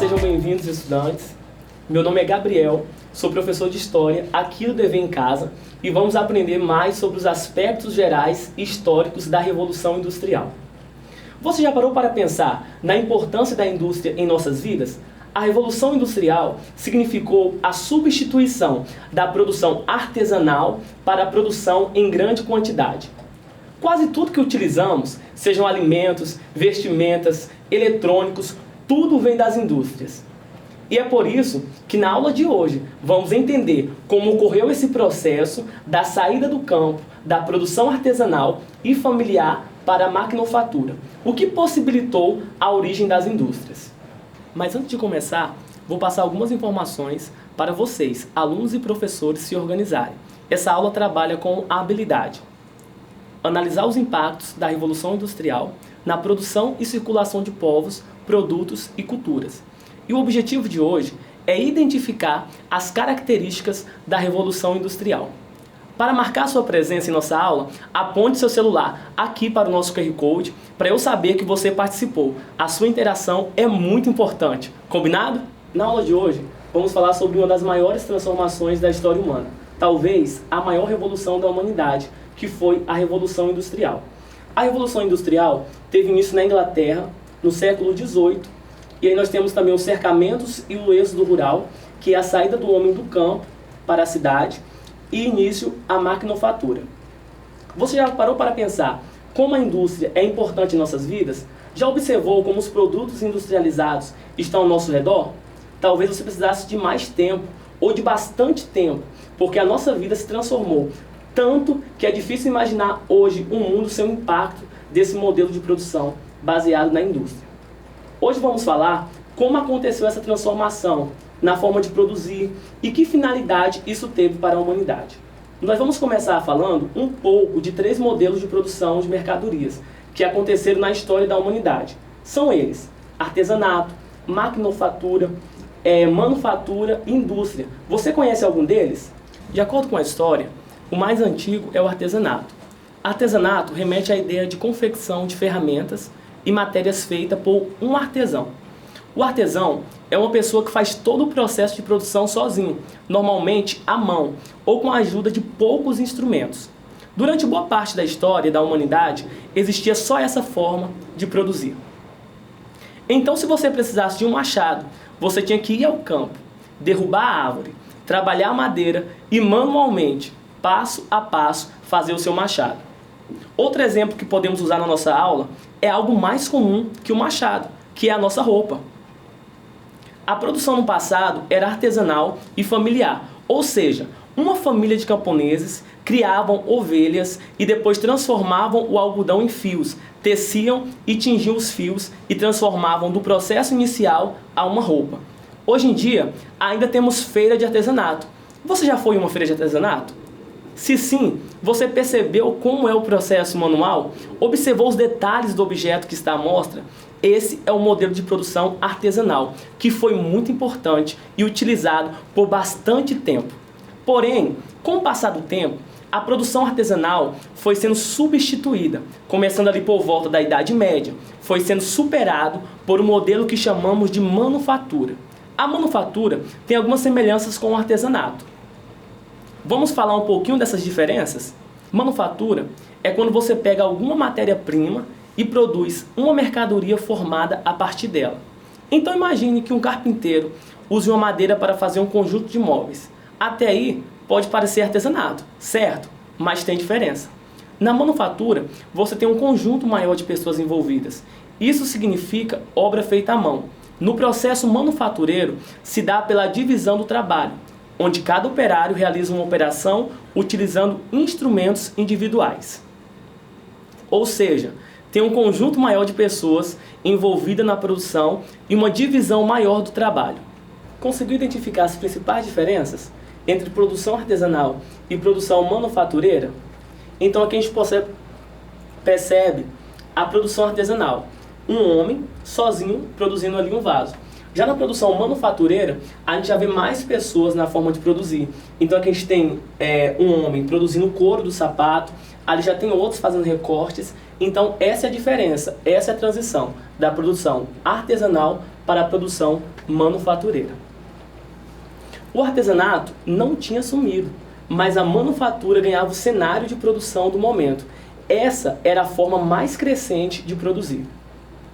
sejam bem-vindos, estudantes. Meu nome é Gabriel, sou professor de História aqui do Dever em Casa e vamos aprender mais sobre os aspectos gerais e históricos da Revolução Industrial. Você já parou para pensar na importância da indústria em nossas vidas? A Revolução Industrial significou a substituição da produção artesanal para a produção em grande quantidade. Quase tudo que utilizamos, sejam alimentos, vestimentas, eletrônicos, tudo vem das indústrias. E é por isso que na aula de hoje vamos entender como ocorreu esse processo da saída do campo, da produção artesanal e familiar para a maquinofatura, o que possibilitou a origem das indústrias. Mas antes de começar, vou passar algumas informações para vocês, alunos e professores, se organizarem. Essa aula trabalha com a habilidade: analisar os impactos da Revolução Industrial na produção e circulação de povos, produtos e culturas. E o objetivo de hoje é identificar as características da Revolução Industrial. Para marcar sua presença em nossa aula, aponte seu celular aqui para o nosso QR Code para eu saber que você participou. A sua interação é muito importante. Combinado? Na aula de hoje, vamos falar sobre uma das maiores transformações da história humana. Talvez a maior revolução da humanidade, que foi a Revolução Industrial. A Revolução Industrial teve início na Inglaterra, no século XVIII, e aí nós temos também os cercamentos e o êxodo rural, que é a saída do homem do campo para a cidade, e início à maquinofatura. Você já parou para pensar como a indústria é importante em nossas vidas? Já observou como os produtos industrializados estão ao nosso redor? Talvez você precisasse de mais tempo, ou de bastante tempo, porque a nossa vida se transformou tanto que é difícil imaginar hoje um mundo sem o impacto desse modelo de produção baseado na indústria. Hoje vamos falar como aconteceu essa transformação na forma de produzir e que finalidade isso teve para a humanidade. Nós vamos começar falando um pouco de 3 modelos de produção de mercadorias que aconteceram na história da humanidade. São eles: artesanato, maquinofatura, manufatura e indústria. Você conhece algum deles? De acordo com a história, o mais antigo é o artesanato. Artesanato remete à ideia de confecção de ferramentas e matérias feitas por um artesão. O artesão é uma pessoa que faz todo o processo de produção sozinho, normalmente à mão ou com a ajuda de poucos instrumentos. Durante boa parte da história da humanidade, existia só essa forma de produzir. Então, se você precisasse de um machado, você tinha que ir ao campo, derrubar a árvore, trabalhar a madeira e manualmente, passo a passo, fazer o seu machado. Outro exemplo que podemos usar na nossa aula é algo mais comum que o machado, que é a nossa roupa. A produção no passado era artesanal e familiar, ou seja, uma família de camponeses criavam ovelhas e depois transformavam o algodão em fios, teciam e tingiam os fios e transformavam do processo inicial a uma roupa. Hoje em dia, ainda temos feira de artesanato. Você já foi em uma feira de artesanato? Se sim, você percebeu como é o processo manual? Observou os detalhes do objeto que está à mostra? Esse é o modelo de produção artesanal, que foi muito importante e utilizado por bastante tempo. Porém, com o passar do tempo, a produção artesanal foi sendo substituída, começando ali por volta da Idade Média, foi sendo superado por um modelo que chamamos de manufatura. A manufatura tem algumas semelhanças com o artesanato. Vamos falar um pouquinho dessas diferenças? Manufatura é quando você pega alguma matéria-prima e produz uma mercadoria formada a partir dela. Então imagine que um carpinteiro use uma madeira para fazer um conjunto de móveis. Até aí pode parecer artesanato, certo? Mas tem diferença. Na manufatura, você tem um conjunto maior de pessoas envolvidas. Isso significa obra feita à mão. No processo manufatureiro, se dá pela divisão do trabalho, onde cada operário realiza uma operação utilizando instrumentos individuais. Ou seja, tem um conjunto maior de pessoas envolvidas na produção e uma divisão maior do trabalho. Conseguiu identificar as principais diferenças entre produção artesanal e produção manufatureira? Então aqui a gente percebe a produção artesanal. Um homem sozinho produzindo ali um vaso. Já na produção manufatureira, a gente já vê mais pessoas na forma de produzir. Então aqui a gente tem um homem produzindo o couro do sapato, ali já tem outros fazendo recortes. Então essa é a diferença, essa é a transição da produção artesanal para a produção manufatureira. O artesanato não tinha sumido, mas a manufatura ganhava o cenário de produção do momento. Essa era a forma mais crescente de produzir.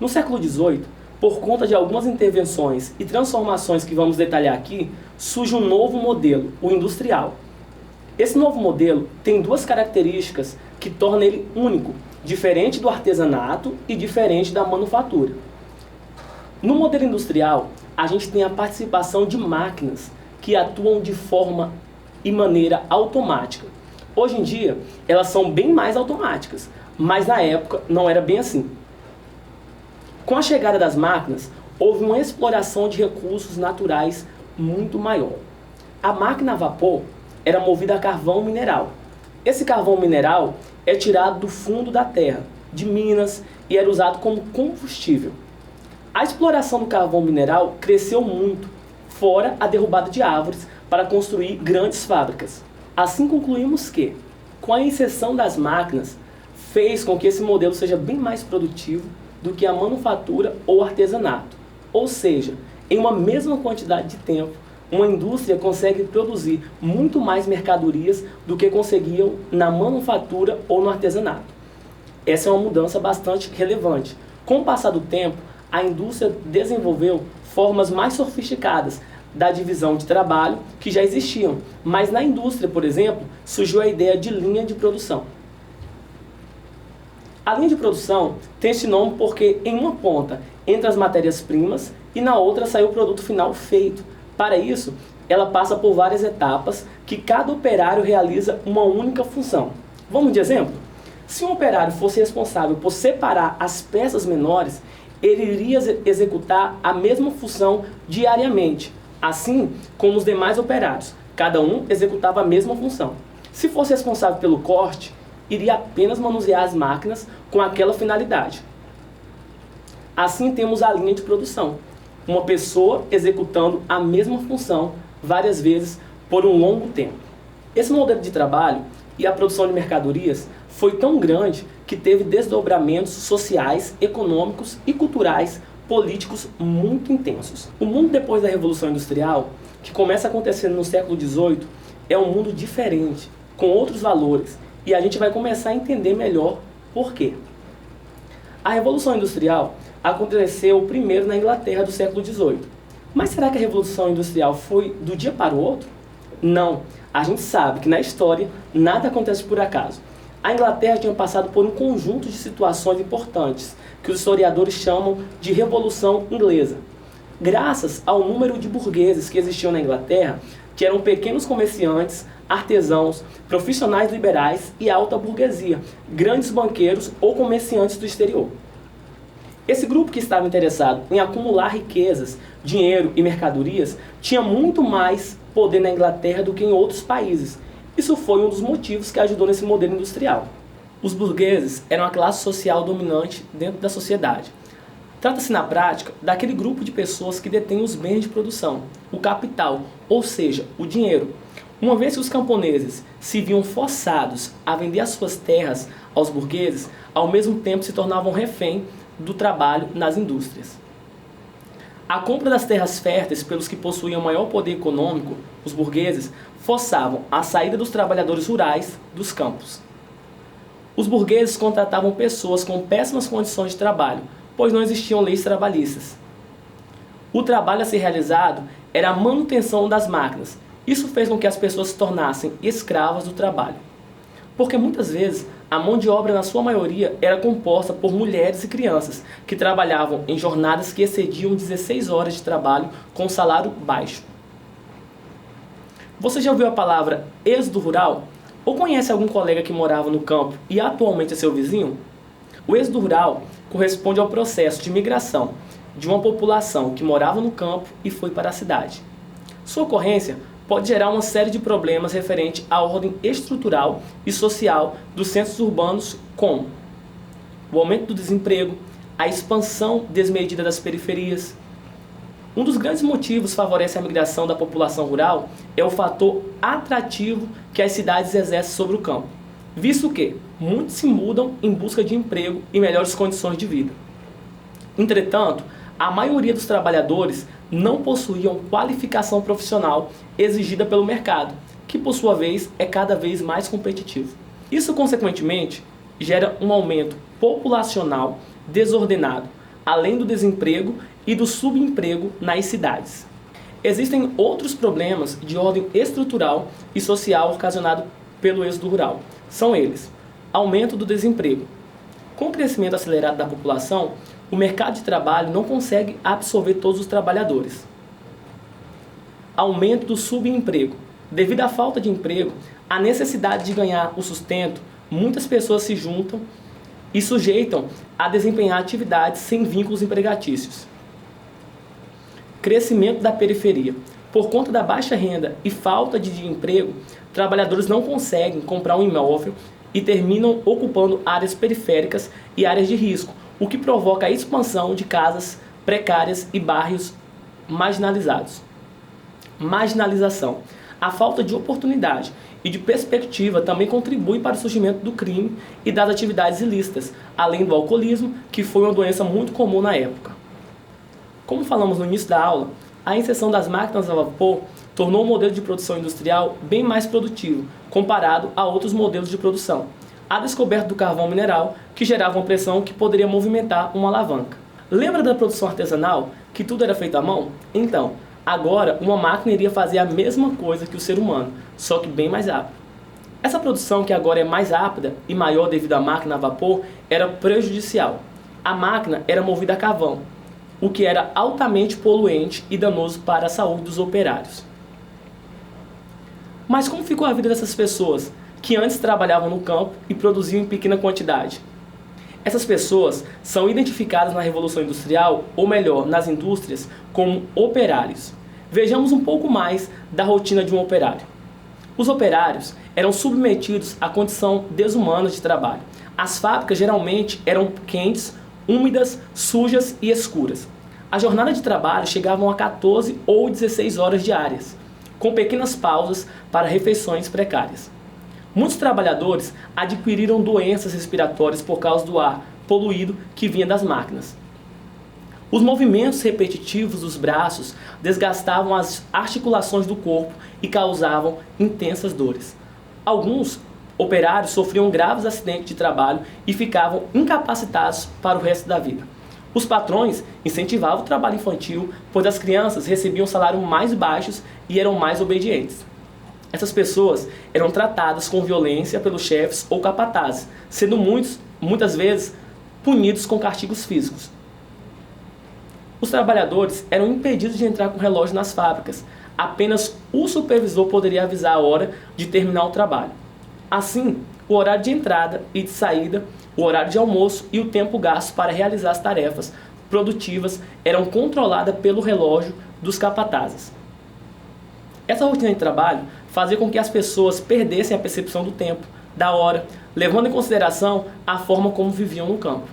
No século XVIII, por conta de algumas intervenções e transformações que vamos detalhar aqui, surge um novo modelo, o industrial. Esse novo modelo tem duas características que tornam ele único, diferente do artesanato e diferente da manufatura. No modelo industrial, a gente tem a participação de máquinas que atuam de forma e maneira automática. Hoje em dia, elas são bem mais automáticas, mas na época não era bem assim. Com a chegada das máquinas, houve uma exploração de recursos naturais muito maior. A máquina a vapor era movida a carvão mineral. Esse carvão mineral é tirado do fundo da terra, de minas, e era usado como combustível. A exploração do carvão mineral cresceu muito, fora a derrubada de árvores para construir grandes fábricas. Assim concluímos que, com a inserção das máquinas, fez com que esse modelo seja bem mais produtivo do que a manufatura ou artesanato. Ou seja, em uma mesma quantidade de tempo, uma indústria consegue produzir muito mais mercadorias do que conseguiam na manufatura ou no artesanato. Essa é uma mudança bastante relevante. Com o passar do tempo, a indústria desenvolveu formas mais sofisticadas da divisão de trabalho que já existiam, mas na indústria, por exemplo, surgiu a ideia de linha de produção. A linha de produção tem esse nome porque em uma ponta entra as matérias-primas e na outra sai o produto final feito. Para isso, ela passa por várias etapas que cada operário realiza uma única função. Vamos de exemplo? Se um operário fosse responsável por separar as peças menores, ele iria executar a mesma função diariamente, assim como os demais operários. Cada um executava a mesma função. Se fosse responsável pelo corte, iria apenas manusear as máquinas com aquela finalidade. Assim temos a linha de produção. Uma pessoa executando a mesma função várias vezes por um longo tempo. Esse modelo de trabalho e a produção de mercadorias foi tão grande que teve desdobramentos sociais, econômicos e culturais, políticos muito intensos. O mundo depois da Revolução Industrial, que começa acontecendo no século XVIII, é um mundo diferente, com outros valores, e a gente vai começar a entender melhor por quê. A Revolução Industrial aconteceu primeiro na Inglaterra do século XVIII. Mas será que a Revolução Industrial foi do dia para o outro? Não. A gente sabe que na história nada acontece por acaso. A Inglaterra tinha passado por um conjunto de situações importantes, que os historiadores chamam de Revolução Inglesa. Graças ao número de burgueses que existiam na Inglaterra, que eram pequenos comerciantes, artesãos, profissionais liberais e alta burguesia, grandes banqueiros ou comerciantes do exterior. Esse grupo que estava interessado em acumular riquezas, dinheiro e mercadorias tinha muito mais poder na Inglaterra do que em outros países. Isso foi um dos motivos que ajudou nesse modelo industrial. Os burgueses eram a classe social dominante dentro da sociedade. Trata-se na prática daquele grupo de pessoas que detém os bens de produção, o capital, ou seja, o dinheiro. Uma vez que os camponeses se viam forçados a vender as suas terras aos burgueses, ao mesmo tempo se tornavam refém do trabalho nas indústrias. A compra das terras férteis pelos que possuíam maior poder econômico, os burgueses, forçavam a saída dos trabalhadores rurais dos campos. Os burgueses contratavam pessoas com péssimas condições de trabalho, pois não existiam leis trabalhistas. O trabalho a ser realizado era a manutenção das máquinas. Isso fez com que as pessoas se tornassem escravas do trabalho. Porque muitas vezes a mão de obra, na sua maioria, era composta por mulheres e crianças que trabalhavam em jornadas que excediam 16 horas de trabalho com salário baixo. Você já ouviu a palavra êxodo rural? Ou conhece algum colega que morava no campo e atualmente é seu vizinho? O êxodo rural corresponde ao processo de migração de uma população que morava no campo e foi para a cidade. Sua ocorrência pode gerar uma série de problemas referente à ordem estrutural e social dos centros urbanos, como o aumento do desemprego, a expansão desmedida das periferias. Um dos grandes motivos que favorece a migração da população rural é o fator atrativo que as cidades exercem sobre o campo, visto que muitos se mudam em busca de emprego e melhores condições de vida. Entretanto, a maioria dos trabalhadores não possuíam qualificação profissional exigida pelo mercado, que por sua vez é cada vez mais competitivo. Isso, consequentemente, gera um aumento populacional desordenado, além do desemprego e do subemprego nas cidades. Existem outros problemas de ordem estrutural e social ocasionados pelo êxodo rural. São eles: aumento do desemprego. Com o crescimento acelerado da população, o mercado de trabalho não consegue absorver todos os trabalhadores. Aumento do subemprego. Devido à falta de emprego, à necessidade de ganhar o sustento, muitas pessoas se juntam e sujeitam a desempenhar atividades sem vínculos empregatícios. Crescimento da periferia. Por conta da baixa renda e falta de emprego, trabalhadores não conseguem comprar um imóvel e terminam ocupando áreas periféricas e áreas de risco, o que provoca a expansão de casas precárias e bairros marginalizados. Marginalização. A falta de oportunidade e de perspectiva também contribui para o surgimento do crime e das atividades ilícitas, além do alcoolismo, que foi uma doença muito comum na época. Como falamos no início da aula, a inserção das máquinas a vapor tornou o modelo de produção industrial bem mais produtivo, comparado a outros modelos de produção. A descoberta do carvão mineral, que gerava uma pressão que poderia movimentar uma alavanca. Lembra da produção artesanal, que tudo era feito à mão? Então, agora uma máquina iria fazer a mesma coisa que o ser humano, só que bem mais rápido. Essa produção, que agora é mais rápida e maior devido à máquina a vapor, era prejudicial. A máquina era movida a carvão, o que era altamente poluente e danoso para a saúde dos operários. Mas como ficou a vida dessas pessoas que antes trabalhavam no campo e produziam em pequena quantidade? Essas pessoas são identificadas na Revolução Industrial, ou melhor, nas indústrias, como operários. Vejamos um pouco mais da rotina de um operário. Os operários eram submetidos à condição desumana de trabalho. As fábricas geralmente eram quentes, úmidas, sujas e escuras. A jornada de trabalho chegava a 14 ou 16 horas diárias, com pequenas pausas para refeições precárias. Muitos trabalhadores adquiriram doenças respiratórias por causa do ar poluído que vinha das máquinas. Os movimentos repetitivos dos braços desgastavam as articulações do corpo e causavam intensas dores. Alguns operários sofriam graves acidentes de trabalho e ficavam incapacitados para o resto da vida. Os patrões incentivavam o trabalho infantil, pois as crianças recebiam salários mais baixos e eram mais obedientes. Essas pessoas eram tratadas com violência pelos chefes ou capatazes, sendo muitas vezes punidos com castigos físicos. Os trabalhadores eram impedidos de entrar com relógio nas fábricas. Apenas o supervisor poderia avisar a hora de terminar o trabalho. Assim, o horário de entrada e de saída, o horário de almoço e o tempo gasto para realizar as tarefas produtivas eram controladas pelo relógio dos capatazes. Essa rotina de trabalho fazia com que as pessoas perdessem a percepção do tempo, da hora, levando em consideração a forma como viviam no campo.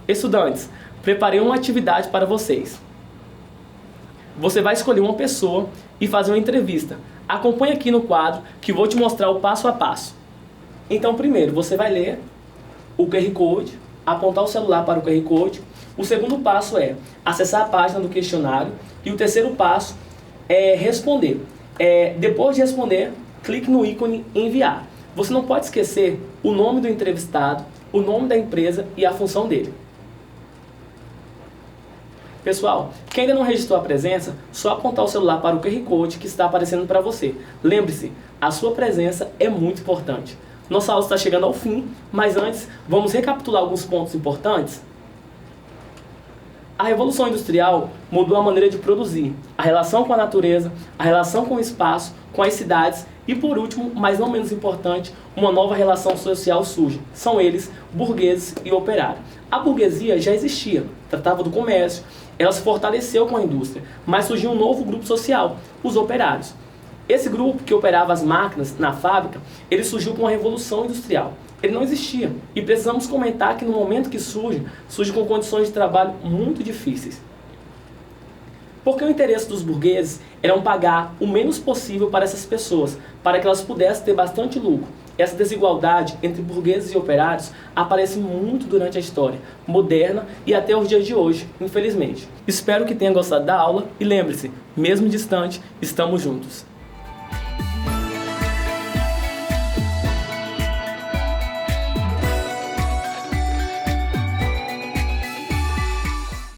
Estudantes, preparei uma atividade para vocês. Você vai escolher uma pessoa e fazer uma entrevista. Acompanhe aqui no quadro que vou te mostrar o passo a passo. Então, primeiro, você vai ler o QR Code, apontar o celular para o QR Code. O segundo passo é acessar a página do questionário. E o terceiro passo é responder. Depois de responder, clique no ícone enviar. Você não pode esquecer o nome do entrevistado, o nome da empresa e a função dele. Pessoal, quem ainda não registrou a presença, só apontar o celular para o QR Code que está aparecendo para você. Lembre-se, a sua presença é muito importante. Nossa aula está chegando ao fim, mas antes, vamos recapitular alguns pontos importantes. A Revolução Industrial mudou a maneira de produzir, a relação com a natureza, a relação com o espaço, com as cidades e, por último, mas não menos importante, uma nova relação social surge. São eles, burgueses e operários. A burguesia já existia, tratava do comércio, ela se fortaleceu com a indústria, mas surgiu um novo grupo social, os operários. Esse grupo que operava as máquinas na fábrica, ele surgiu com a Revolução Industrial. Ele não existia. E precisamos comentar que no momento que surge com condições de trabalho muito difíceis. Porque o interesse dos burgueses era pagar o menos possível para essas pessoas, para que elas pudessem ter bastante lucro. Essa desigualdade entre burgueses e operários aparece muito durante a história moderna e até os dias de hoje, infelizmente. Espero que tenha gostado da aula e lembre-se, mesmo distante, estamos juntos.